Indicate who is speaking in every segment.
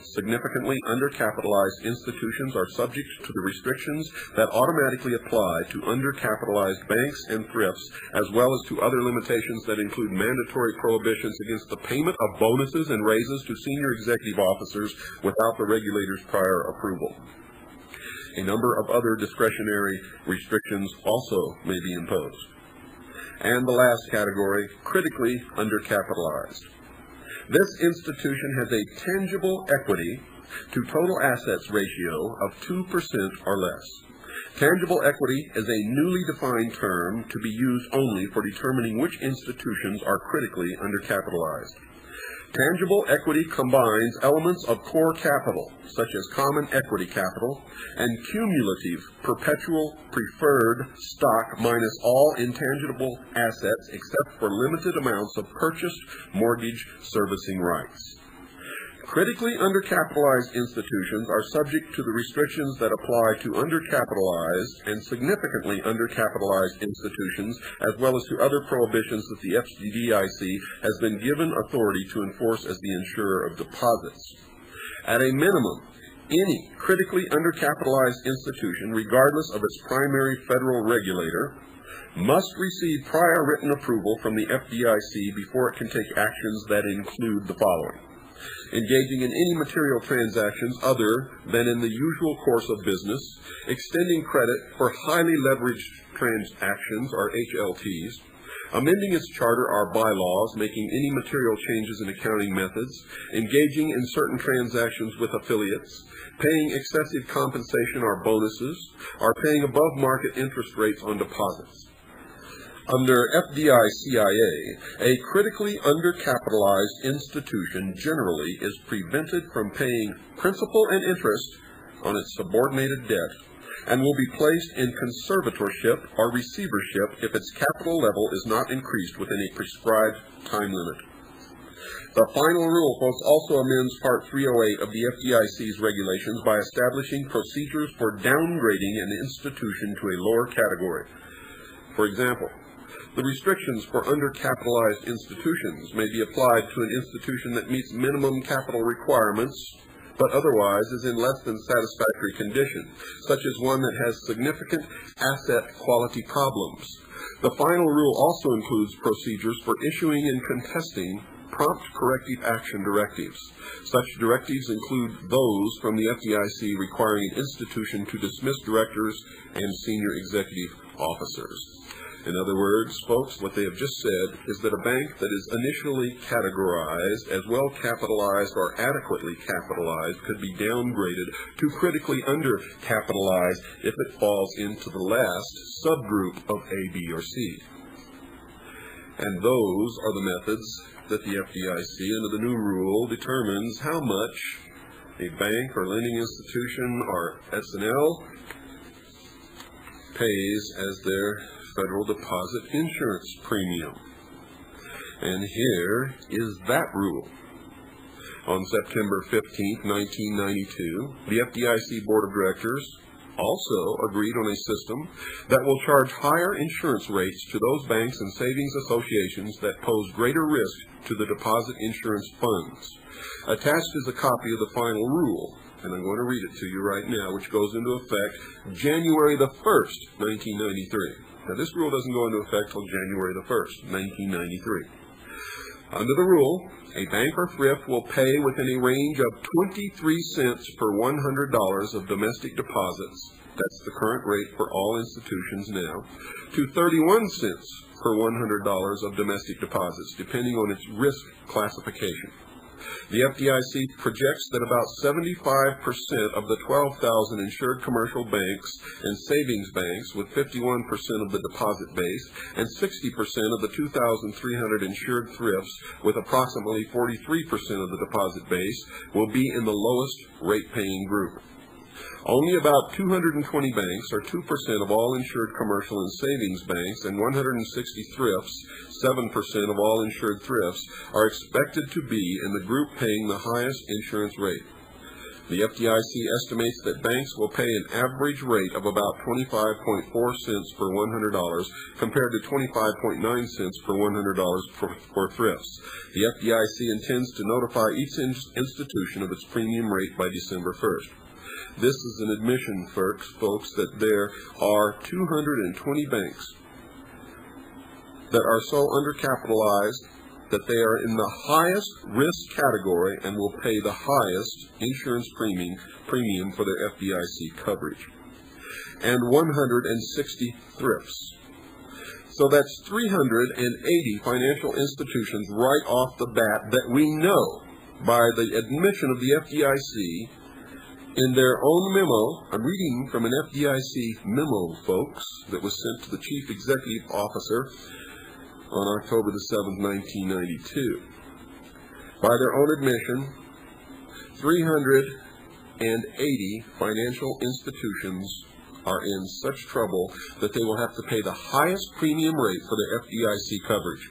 Speaker 1: Significantly undercapitalized institutions are subject to the restrictions that automatically apply to undercapitalized banks and thrifts, as well as to other limitations that include mandatory prohibitions against the payment of bonuses and raises to senior executive officers without the regulator's prior approval. A number of other discretionary restrictions also may be imposed. And the last category, critically undercapitalized. This institution has a tangible equity to total assets ratio of 2% or less. Tangible equity is a newly defined term to be used only for determining which institutions are critically undercapitalized. Tangible equity combines elements of core capital, such as common equity capital, and cumulative perpetual preferred stock minus all intangible assets except for limited amounts of purchased mortgage servicing rights. Critically undercapitalized institutions are subject to the restrictions that apply to undercapitalized and significantly undercapitalized institutions, as well as to other prohibitions that the F.D.I.C has been given authority to enforce as the insurer of deposits. At a minimum, any critically undercapitalized institution, regardless of its primary federal regulator, must receive prior written approval from the F.D.I.C before it can take actions that include the following: engaging in any material transactions other than in the usual course of business, extending credit for highly leveraged transactions, or HLTs, amending its charter or bylaws, making any material changes in accounting methods, engaging in certain transactions with affiliates, paying excessive compensation or bonuses, or paying above market interest rates on deposits. Under F.D.I.C.I.A., a critically undercapitalized institution generally is prevented from paying principal and interest on its subordinated debt and will be placed in conservatorship or receivership if its capital level is not increased within a prescribed time limit. The final rule, folks, also amends Part 308 of the F.D.I.C's regulations by establishing procedures for downgrading an institution to a lower category. For example, the restrictions for undercapitalized institutions may be applied to an institution that meets minimum capital requirements, but otherwise is in less than satisfactory condition, such as one that has significant asset quality problems. The final rule also includes procedures for issuing and contesting prompt corrective action directives. Such directives include those from the F.D.I.C requiring an institution to dismiss directors and senior executive officers. In other words, folks, what they have just said is that a bank that is initially categorized as well capitalized or adequately capitalized could be downgraded to critically undercapitalized if it falls into the last subgroup of A, B, or C. And those are the methods that the F.D.I.C, under the new rule, determines how much a bank or lending institution or S&L pays as their federal deposit insurance premium. And here is that rule. On September 15, 1992, the F.D.I.C Board of Directors also agreed on a system that will charge higher insurance rates to those banks and savings associations that pose greater risk to the deposit insurance funds. Attached is a copy of the final rule, and I'm going to read it to you right now, which goes into effect January the 1st, 1993. Now, this rule doesn't go into effect until January the 1st, 1993. Under the rule, a bank or thrift will pay within a range of 23 cents per $100 of domestic deposits, that's the current rate for all institutions now, to 31 cents per $100 of domestic deposits, depending on its risk classification. The F.D.I.C projects that about 75% of the 12,000 insured commercial banks and savings banks with 51% of the deposit base and 60% of the 2,300 insured thrifts with approximately 43% of the deposit base will be in the lowest rate-paying group. Only about 220 banks, or 2% of all insured commercial and savings banks, and 160 thrifts, 7% of all insured thrifts, are expected to be in the group paying the highest insurance rate. The F.D.I.C. estimates that banks will pay an average rate of about 25.4 cents per $100 compared to 25.9 cents per $100 for thrifts. The F.D.I.C. intends to notify each institution of its premium rate by December 1st. This is an admission, folks, that there are 220 banks that are so undercapitalized that they are in the highest risk category and will pay the highest insurance premium for their F.D.I.C. coverage, and 160 thrifts. So that's 380 financial institutions right off the bat that we know by the admission of the F.D.I.C. in their own memo. I'm reading from an F.D.I.C. memo, folks, that was sent to the Chief Executive Officer on October the 7th, 1992. By their own admission, 380 financial institutions are in such trouble that they will have to pay the highest premium rate for their F.D.I.C. coverage,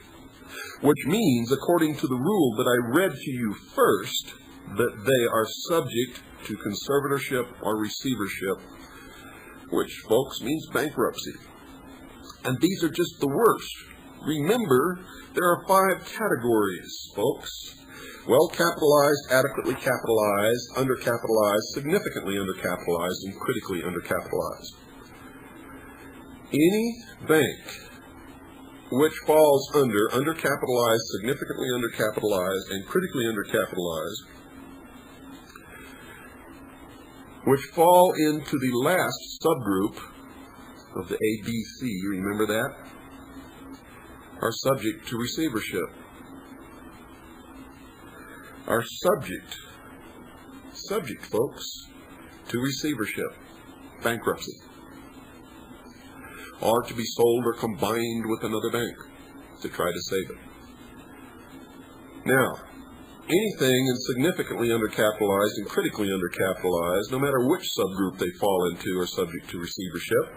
Speaker 1: which means, according to the rule that I read to you first, that they are subject to conservatorship or receivership, which, folks, means bankruptcy. And these are just the worst. Remember, there are 5 categories, folks. Well-capitalized, adequately capitalized, undercapitalized, significantly undercapitalized, and critically undercapitalized. Any bank which falls under undercapitalized, significantly undercapitalized, and critically undercapitalized, which fall into the last subgroup of the ABC, remember that, are subject to receivership, are subject, folks, to receivership, bankruptcy, or to be sold or combined with another bank to try to save it. Now, anything insignificantly undercapitalized and critically undercapitalized, no matter which subgroup they fall into, are subject to receivership.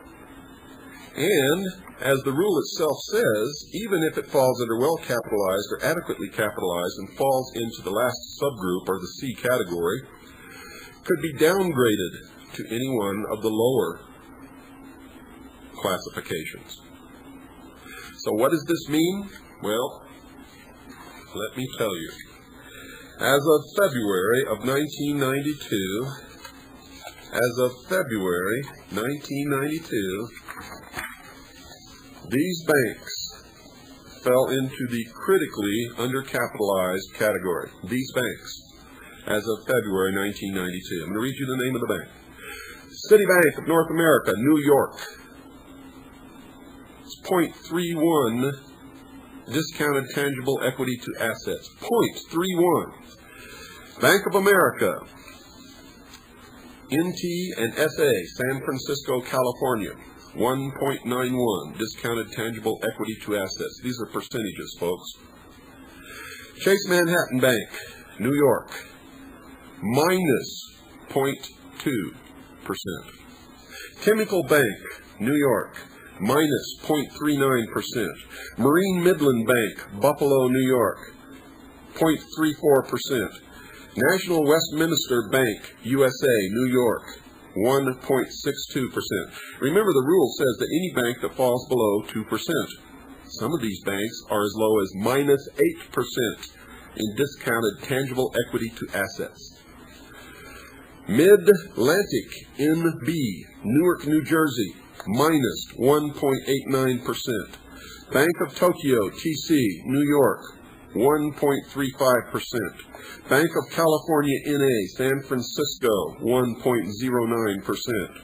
Speaker 1: And, as the rule itself says, even if it falls under well-capitalized or adequately capitalized and falls into the last subgroup, or the C category, could be downgraded to any one of the lower classifications. So what does this mean? Well, let me tell you. As of February of 1992, these banks fell into the critically undercapitalized category. These banks, as of February 1992. I'm going to read you the name of the bank. Citibank of North America, New York. It's 0.31 discounted tangible equity to assets. 0.31. Bank of America, NT and SA, San Francisco, California. 1.91 discounted tangible equity to assets. These are percentages, folks. Chase Manhattan Bank, New York, minus 0.2%. Chemical Bank, New York, minus 0.39%. Marine Midland Bank, Buffalo, New York, 0.34%. National Westminster Bank, USA, New York, 1.62%. Remember, the rule says that any bank that falls below 2%. Some of these banks are as low as minus 8% in discounted tangible equity to assets. Mid-Atlantic NB, Newark, New Jersey, minus 1.89%. Bank of Tokyo, TC, New York, 1.35%. Bank of California, NA, San Francisco, 1.09%.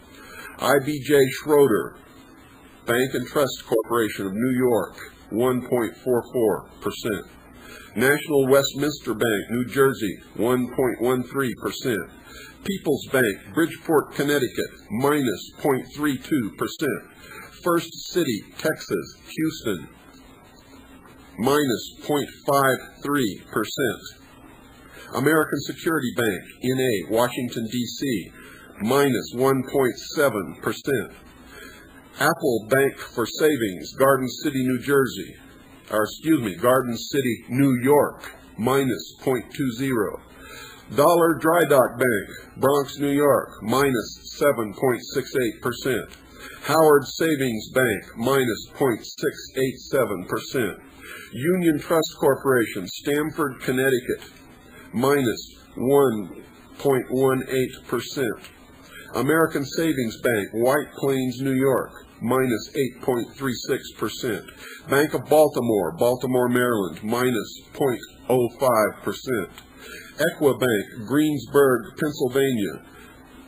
Speaker 1: IBJ Schroeder, Bank and Trust Corporation of New York, 1.44%. National Westminster Bank, New Jersey, 1.13%. People's Bank, Bridgeport, Connecticut, minus 0.32%. First City, Texas, Houston, minus 0.53%. American Security Bank, NA, Washington, D.C., minus 1.7%. Apple Bank for Savings, Garden City, New York, minus 0.20. Dollar Dry Dock Bank, Bronx, New York, minus 7.68%. Howard Savings Bank, minus 0.687%. Union Trust Corporation, Stamford, Connecticut, minus 1.18%. American Savings Bank, White Plains, New York, minus 8.36%. Bank of Baltimore, Baltimore, Maryland, minus 0.05%. Equibank, Greensburg, Pennsylvania,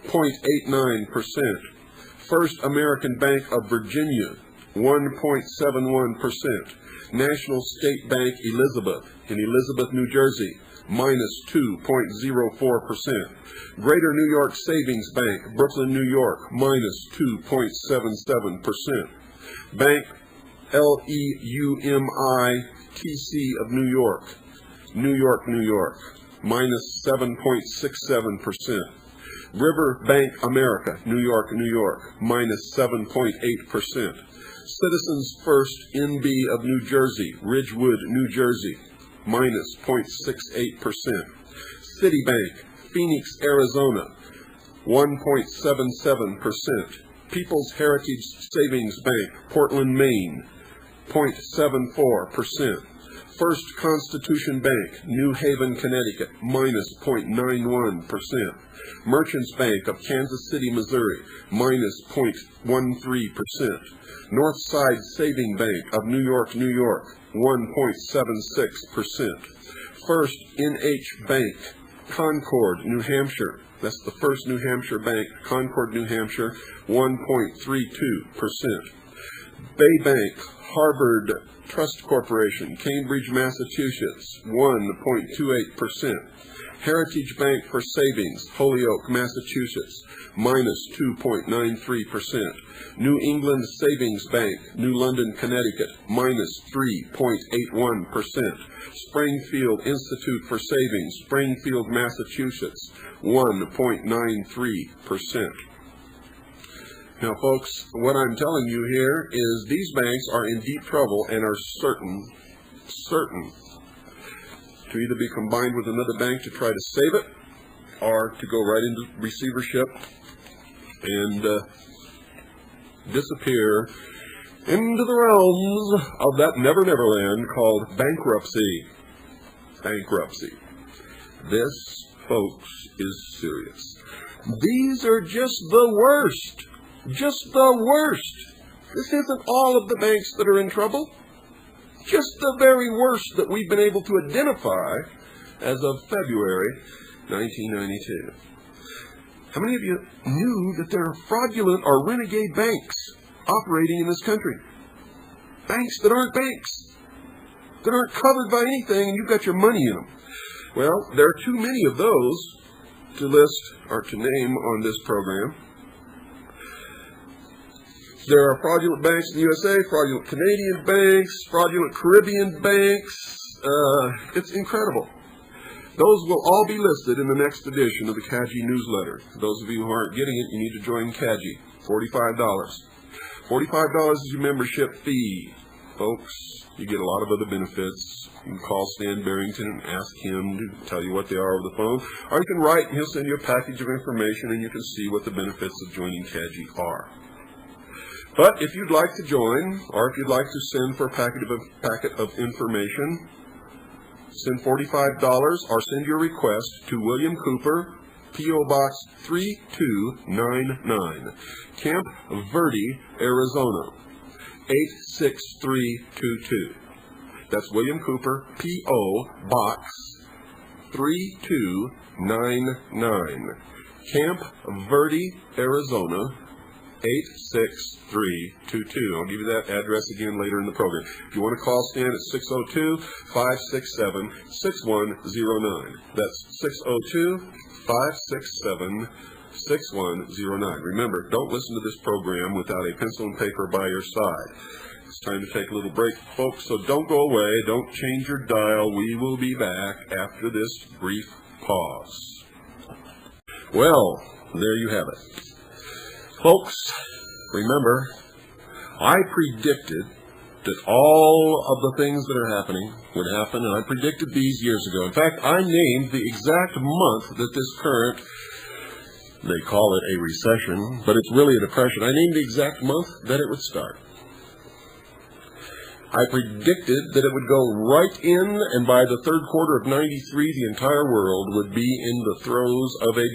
Speaker 1: 0.89%. First American Bank of Virginia, 1.71%. National State Bank Elizabeth in Elizabeth, New Jersey, minus 2.04%. Greater New York Savings Bank, Brooklyn, New York, minus 2.77%. Bank LEUMITC of New York, New York, New York, minus 7.67%. River Bank America, New York, New York, minus 7.8%. Citizens First NB of New Jersey, Ridgewood, New Jersey, minus 0.68%. Citibank, Phoenix, Arizona, 1.77%. People's Heritage Savings Bank, Portland, Maine, 0.74%. First Constitution Bank, New Haven, Connecticut, minus 0.91%. Merchants Bank of Kansas City, Missouri, minus 0.13%. Northside Saving Bank of New York, New York, 1.76%. First NH Bank, Concord, New Hampshire, that's the First New Hampshire Bank, Concord, New Hampshire, 1.32%. Bay Bank, Harvard Trust Corporation, Cambridge, Massachusetts, 1.28%. Heritage Bank for Savings, Holyoke, Massachusetts, minus 2.93%. New England Savings Bank, New London, Connecticut, minus 3.81%. Springfield Institute for Savings, Springfield, Massachusetts, 1.93%. Now, folks, what I'm telling you here is these banks are in deep trouble and are certain to either be combined with another bank to try to save it or to go right into receivership and disappear into the realms of that never land called bankruptcy. Bankruptcy. This, folks, is serious. These are just the worst. Just the worst. This isn't all of the banks that are in trouble. Just the very worst that we've been able to identify as of February 1992. How many of you knew that there are fraudulent or renegade banks operating in this country? Banks that aren't banks, that aren't covered by anything, and you've got your money in them. Well, there are too many of those to list or to name on this program. There are fraudulent banks in the USA, fraudulent Canadian banks, fraudulent Caribbean banks. It's incredible. Those will all be listed in the next edition of the CAGI newsletter. Those of you who aren't getting it, you need to join CAGI. $45. $45 is your membership fee. Folks, you get a lot of other benefits. You can call Stan Barrington and ask him to tell you what they are over the phone. Or you can write and he'll send you a package of information and you can see what the benefits of joining CAGI are. But if you'd like to join, or if you'd like to send for a packet of information, send $45 or send your request to William Cooper, P.O. Box 3299, Camp Verde, Arizona, 86322. That's William Cooper, P.O. Box 3299, Camp Verde, Arizona, 86322. I'll give you that address again later in the program. If you want to call Stan, it's 602-567-6109. That's 602-567-6109. Remember, don't listen to this program without a pencil and paper by your side. It's time to take a little break, folks, so don't go away. Don't change your dial. We will be back after this brief pause. Well, there you have it. Folks, remember, I predicted that all of the things that are happening would happen, and I predicted these years ago. In fact, I named the exact month that this current, they call it a recession, but it's really a depression. I named the exact month that it would start. I predicted that it would go right in, and by the third quarter of '93, the entire world would be in the throes of a